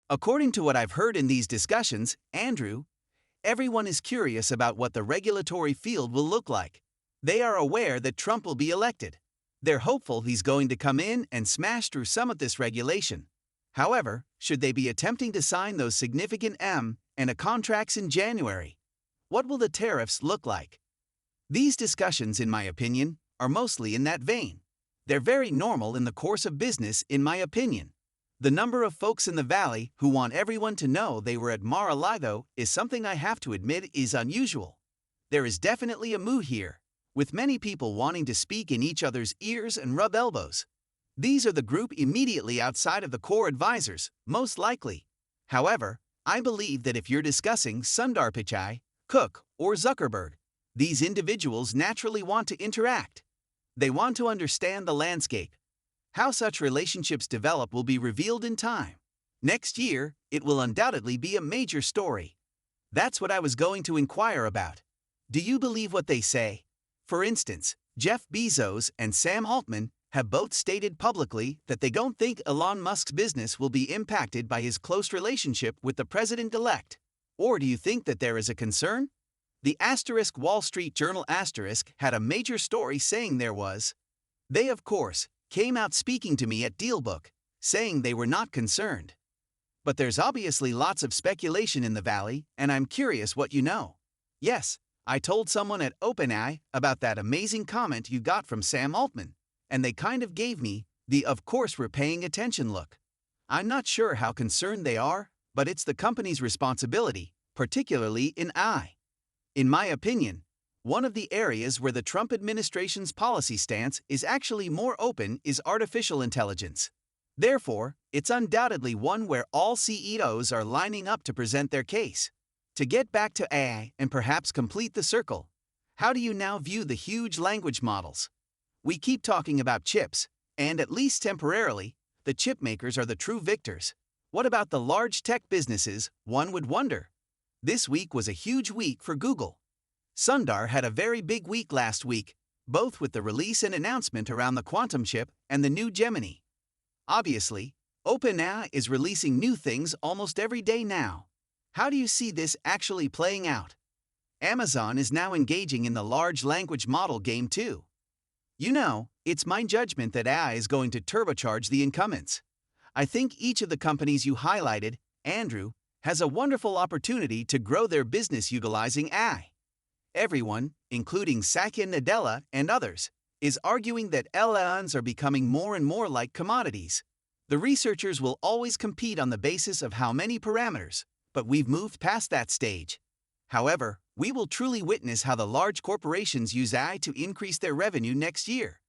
According to what I've heard in these discussions, Andrew, everyone is curious about what the regulatory field will look like. They are aware that Trump will be elected. They're hopeful he's going to come in and smash through some of this regulation. However, should they be attempting to sign those significant and contracts in January? What will the tariffs look like? These discussions, in my opinion, are mostly in that vein. They're very normal in the course of business, in my opinion. The number of folks in the Valley who want everyone to know they were at Mar-a-Lago is something I have to admit is unusual. There is definitely a mood here, with many people wanting to speak in each other's ears and rub elbows. These are the group immediately outside of the core advisors, most likely. However, I believe that if you're discussing Sundar Pichai, Cook, or Zuckerberg, these individuals naturally want to interact. They want to understand the landscape. How such relationships develop will be revealed in time. Next year, it will undoubtedly be a major story. That's what I was going to inquire about. Do you believe what they say? For instance, Jeff Bezos and Sam Altman have both stated publicly that they don't think Elon Musk's business will be impacted by his close relationship with the president-elect. Or do you think that there is a concern? The Wall Street Journal had a major story saying there was. They, of course, came out speaking to me at Dealbook, saying they were not concerned. But there's obviously lots of speculation in the Valley, and I'm curious what you know. Yes, I told someone at OpenAI about that amazing comment you got from Sam Altman, and they kind of gave me the "of course we're paying attention" look. I'm not sure how concerned they are, but it's the company's responsibility, particularly in AI. In my opinion, one of the areas where the Trump administration's policy stance is actually more open is artificial intelligence. Therefore, it's undoubtedly one where all CEOs are lining up to present their case. To get back to AI and perhaps complete the circle, how do you now view the huge language models? We keep talking about chips, and at least temporarily, the chip makers are the true victors. What about the large tech businesses, one would wonder? This week was a huge week for Google. Sundar had a very big week last week, both with the release and announcement around the quantum chip and the new Gemini. Obviously, OpenAI is releasing new things almost every day now. How do you see this actually playing out? Amazon is now engaging in the large language model game too. You know, it's my judgment that AI is going to turbocharge the incumbents. I think each of the companies you highlighted, Andrew, has a wonderful opportunity to grow their business utilizing AI. Everyone, including Satya Nadella and others, is arguing that LLMs are becoming more and more like commodities. The researchers will always compete on the basis of how many parameters, but we've moved past that stage. However, we will truly witness how the large corporations use AI to increase their revenue next year.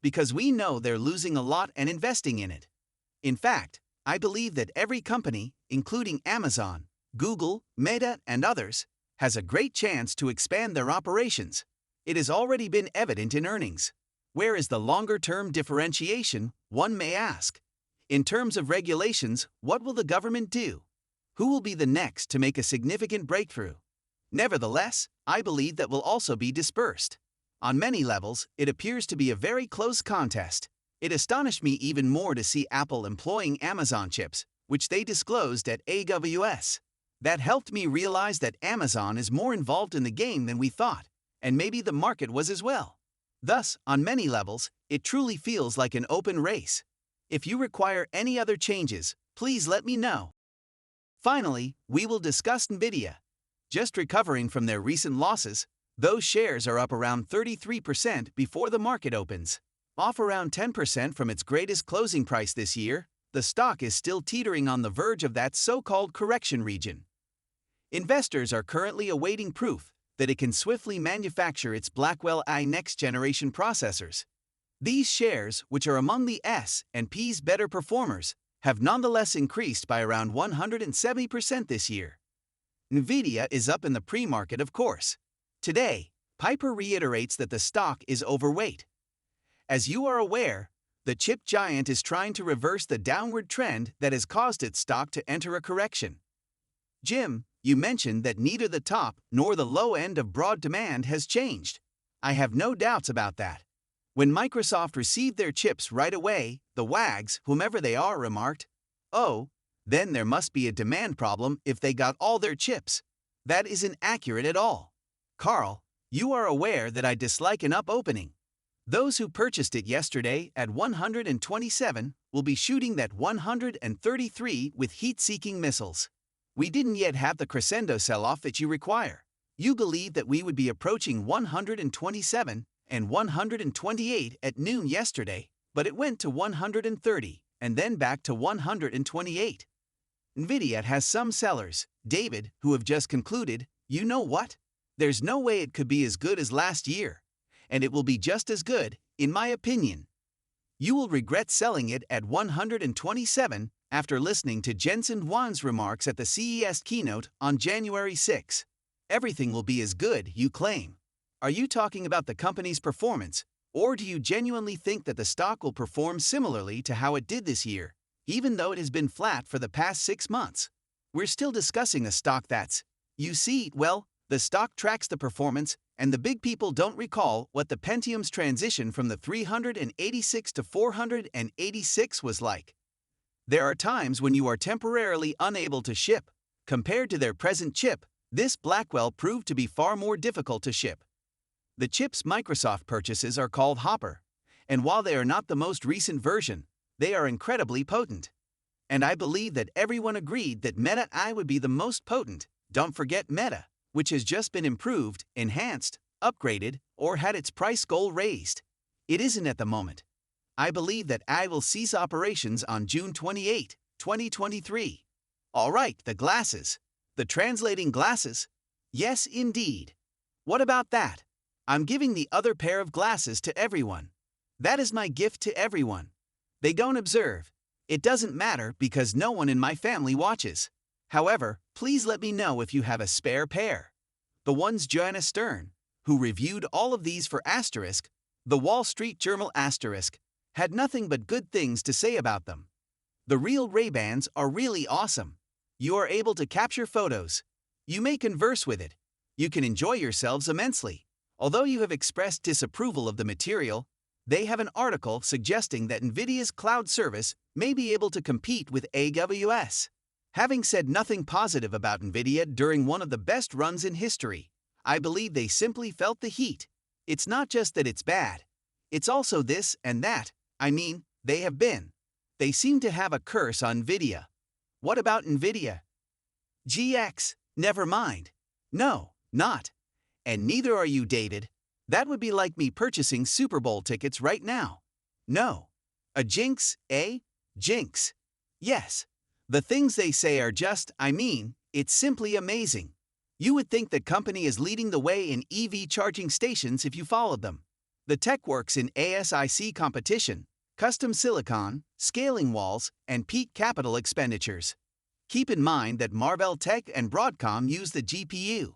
Because we know they're losing a lot and investing in it. In fact, I believe that every company, including Amazon, Google, Meta, and others, has a great chance to expand their operations. It has already been evident in earnings. Where is the longer-term differentiation, one may ask? In terms of regulations, what will the government do? Who will be the next to make a significant breakthrough? Nevertheless, I believe that will also be dispersed. On many levels, it appears to be a very close contest. It astonished me even more to see Apple employing Amazon chips, which they disclosed at AWS. That helped me realize that Amazon is more involved in the game than we thought, and maybe the market was as well. Thus, on many levels, it truly feels like an open race. If you require any other changes, please let me know. Finally, we will discuss Nvidia. Just recovering from their recent losses, those shares are up around 33% before the market opens. Off around 10% from its greatest closing price this year, the stock is still teetering on the verge of that so-called correction region. Investors are currently awaiting proof that it can swiftly manufacture its Blackwell AI next-generation processors. These shares, which are among the S&P's better performers, have nonetheless increased by around 170% this year. Nvidia is up in the pre-market, of course. Today, Piper reiterates that the stock is overweight. As you are aware, the chip giant is trying to reverse the downward trend that has caused its stock to enter a correction. Jim, you mentioned that neither the top nor the low end of broad demand has changed. I have no doubts about that. When Microsoft received their chips right away, the wags, whomever they are, remarked, "Oh, Then there must be a demand problem if they got all their chips. That isn't accurate at all. Carl, you are aware that I dislike an up opening. Those who purchased it yesterday at 127 will be shooting that 133 with heat-seeking missiles. We didn't yet have the crescendo sell-off that you require. You believed that we would be approaching 127 and 128 at noon yesterday, but it went to 130 and then back to 128. Nvidia has some sellers, David, who have just concluded, you know what? There's no way it could be as good as last year. And it will be just as good, in my opinion. You will regret selling it at 127 after listening to Jensen Huang's remarks at the CES keynote on January 6. Everything will be as good, you claim. Are you talking about the company's performance, or do you genuinely think that the stock will perform similarly to how it did this year, even though it has been flat for the past 6 months? We're still discussing a stock that's, you see, well, the stock tracks the performance, and the big people don't recall what the Pentium's transition from the 386 to 486 was like. There are times when you are temporarily unable to ship. Compared to their present chip, this Blackwell proved to be far more difficult to ship. The chips Microsoft purchases are called Hopper, and while they are not the most recent version, they are incredibly potent. And I believe that everyone agreed that Meta AI would be the most potent. Don't forget Meta, which has just been improved, enhanced, upgraded, or had its price goal raised. It isn't at the moment. I believe that AI will cease operations on June 28, 2023. All right, the glasses. The translating glasses? Yes, indeed. What about that? I'm giving the other pair of glasses to everyone. That is my gift to everyone. They don't observe. It doesn't matter because no one in my family watches. However, please let me know if you have a spare pair. The ones Joanna Stern, who reviewed all of these for Asterisk, the Wall Street Journal Asterisk, had nothing but good things to say about them. The real Ray-Bans are really awesome. You are able to capture photos. You may converse with it. You can enjoy yourselves immensely. Although you have expressed disapproval of the material, they have an article suggesting that Nvidia's cloud service may be able to compete with AWS. Having said nothing positive about Nvidia during one of the best runs in history, I believe they simply felt the heat. It's not just that it's bad. It's also this and that. I mean, they have been. They seem to have a curse on Nvidia. What about Nvidia? GX, never mind. No, not. And neither are you, David. That would be like me purchasing Super Bowl tickets right now. No. A jinx, eh? Jinx. Yes. The things they say are just, I mean, it's simply amazing. You would think the company is leading the way in EV charging stations if you followed them. The tech works in ASIC competition, custom silicon, scaling walls, and peak capital expenditures. Keep in mind that Marvell Tech and Broadcom use the GPU.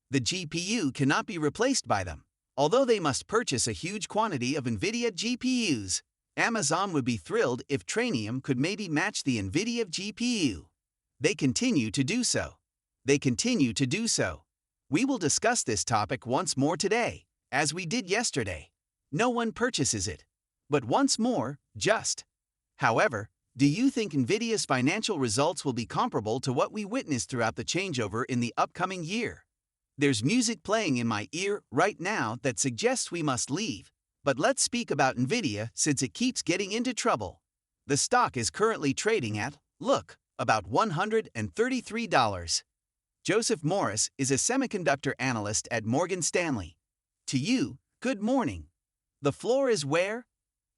The GPU cannot be replaced by them. Although they must purchase a huge quantity of Nvidia GPUs, Amazon would be thrilled if Trainium could maybe match the Nvidia GPU. They continue to do so. They continue to do so. We will discuss this topic once more today, as we did yesterday. No one purchases it. But once more, just. However, do you think Nvidia's financial results will be comparable to what we witnessed throughout the changeover in the upcoming year? There's music playing in my ear right now that suggests we must leave. But let's speak about Nvidia since it keeps getting into trouble. The stock is currently trading at, look, about $133. Joseph Morris is a semiconductor analyst at Morgan Stanley. To you, good morning. The floor is where?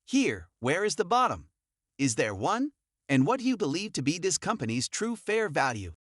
Here, where is the bottom? Is there one? And what do you believe to be this company's true fair value?